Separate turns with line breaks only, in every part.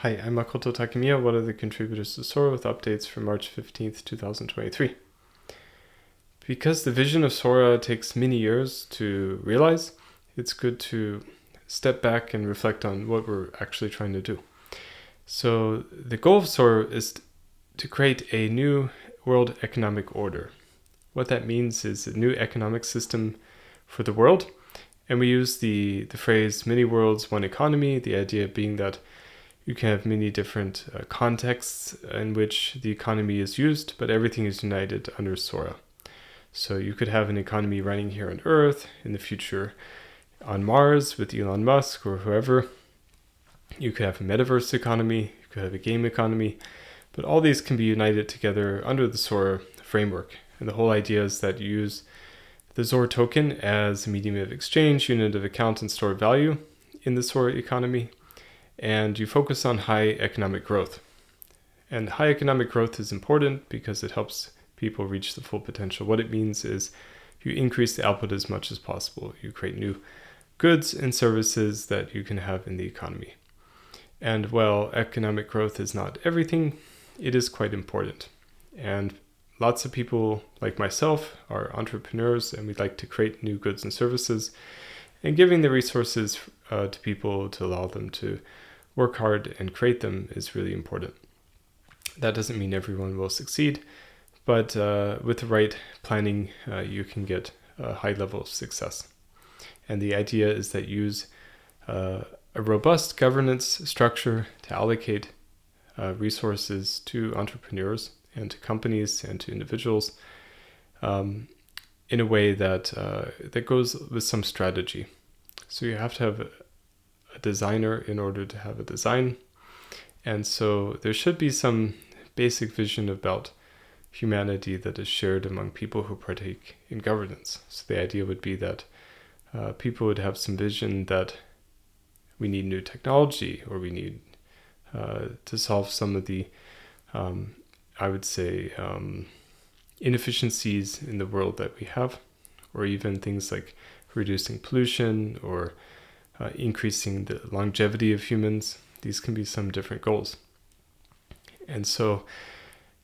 Hi, I'm Makoto Takemiya, one of the contributors to SORA with updates for March 15th, 2023. Because the vision of SORA takes many years to realize, it's good to step back and reflect on what we're actually trying to do. So the goal of SORA is to create a new world economic order. What that means is a new economic system for the world. And we use the phrase many worlds, one economy, the idea being that you can have many different contexts in which the economy is used, but everything is united under SORA. So you could have an economy running here on Earth, in the future on Mars with Elon Musk or whoever. You could have a metaverse economy, you could have a game economy, but all these can be united together under the SORA framework. And the whole idea is that you use the SORA token as a medium of exchange, unit of account, and stored value in the SORA economy. And you focus on high economic growth. And high economic growth is important because it helps people reach the full potential. What it means is you increase the output as much as possible. You create new goods and services that you can have in the economy. And while economic growth is not everything, it is quite important. And lots of people like myself are entrepreneurs, and we'd like to create new goods and services. And giving the resources to people to allow them to work hard and create them is really important. That doesn't mean everyone will succeed, but with the right planning, you can get a high level of success. And the idea is that you use a robust governance structure to allocate resources to entrepreneurs and to companies and to individuals in a way that goes with some strategy. So you have to have a designer in order to have a design. And so there should be some basic vision about humanity that is shared among people who partake in governance. So the idea would be that people would have some vision that we need new technology, or we need to solve some of the, inefficiencies in the world that we have, or even things like reducing pollution or increasing the longevity of humans. These can be some different goals. And so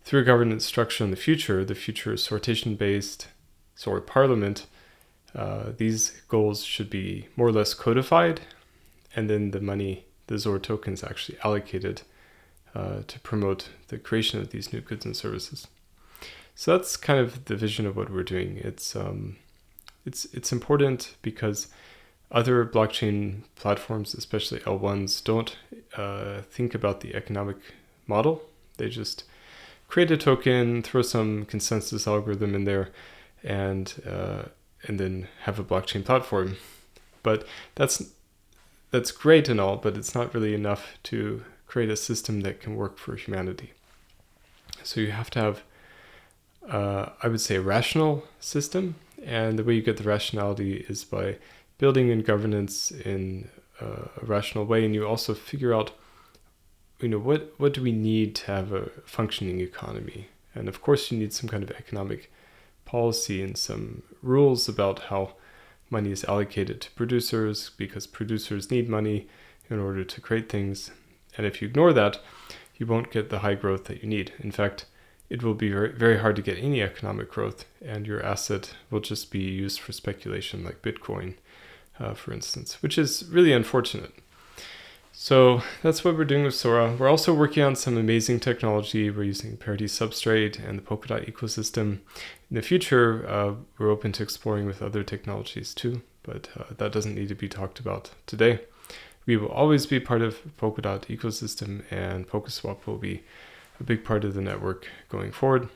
through a governance structure in the future is sortition-based, SORA Parliament, these goals should be more or less codified, and then the money, the SORA tokens, actually allocated to promote the creation of these new goods and services. So that's kind of the vision of what we're doing. It's important because other blockchain platforms, especially L1s, don't think about the economic model. They just create a token, throw some consensus algorithm in there, and then have a blockchain platform. But that's great and all, but it's not really enough to create a system that can work for humanity. So you have to have, I would say, a rational system. And the way you get the rationality is by building in governance in a rational way. And you also figure out, what do we need to have a functioning economy? And of course, you need some kind of economic policy and some rules about how money is allocated to producers, because producers need money in order to create things. And if you ignore that, you won't get the high growth that you need. In fact, it will be very, very hard to get any economic growth, and your asset will just be used for speculation, like Bitcoin, for instance, which is really unfortunate. So that's what we're doing with SORA. We're also working on some amazing technology. We're using Parity Substrate and the Polkadot ecosystem. In the future, we're open to exploring with other technologies too, but that doesn't need to be talked about today. We will always be part of Polkadot ecosystem, and PokeSwap will be a big part of the network going forward.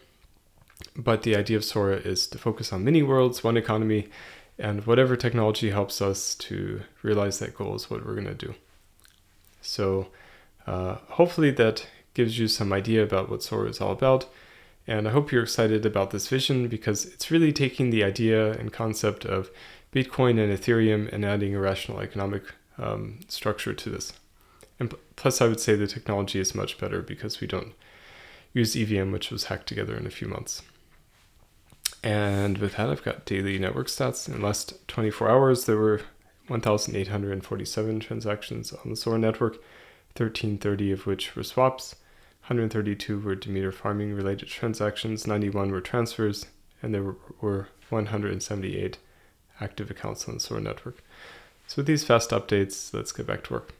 But the idea of SORA is to focus on many worlds, one economy, and whatever technology helps us to realize that goal is what we're going to do. So hopefully that gives you some idea about what SORA is all about. And I hope you're excited about this vision, because it's really taking the idea and concept of Bitcoin and Ethereum and adding a rational economic structure to this. And plus, I would say the technology is much better because we don't use EVM, which was hacked together in a few months. And with that, I've got daily network stats. In the last 24 hours, there were 1,847 transactions on the SORA network, 1330 of which were swaps, 132 were Demeter farming related transactions, 91 were transfers, and there were 178 active accounts on the SORA network. So with these fast updates, let's get back to work.